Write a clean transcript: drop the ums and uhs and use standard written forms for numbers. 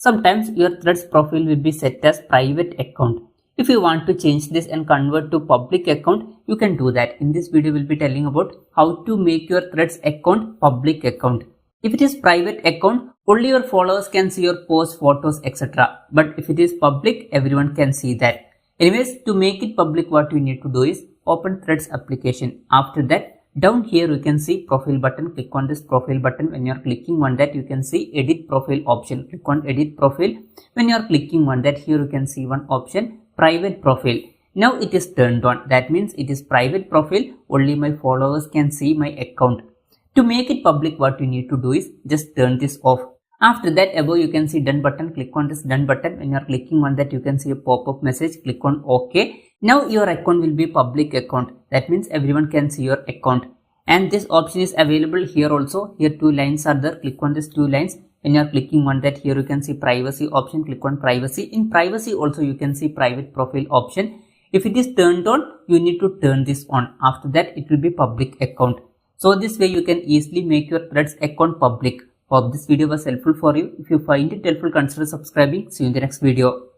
Sometimes your threads profile will be set as private account. If you want to change this and convert to public account, you can do that. In this video, we'll be telling about how to make your threads account public account. If it is private account, only your followers can see your posts, photos, etc. But if it is public, everyone can see that. Anyways, to make it public, what you need to do is open Threads application. After that, down here you can see profile button. Click on this profile button. When you are clicking on that, you can see edit profile option. Click on edit profile. When you are clicking on that, here you can see one option, private profile. Now it is turned on. That means it is private profile. Only my followers can see my account. To make it public, what you need to do is just turn this off. After that, above you can see done button. Click on this done button. When you are clicking on that, you can see a pop-up message. Click on OK. Now your account will be public account. That means everyone can see your account. And this option is available here also. Here two lines are there. Click on these two lines. When you are clicking on that, here you can see privacy option. Click on privacy. In privacy also you can see private profile option. If it is turned on, you need to turn this on. After that, it will be public account. So this way you can easily make your Threads account public. Hope this video was helpful for you. If you find it helpful, consider subscribing. See you in the next video.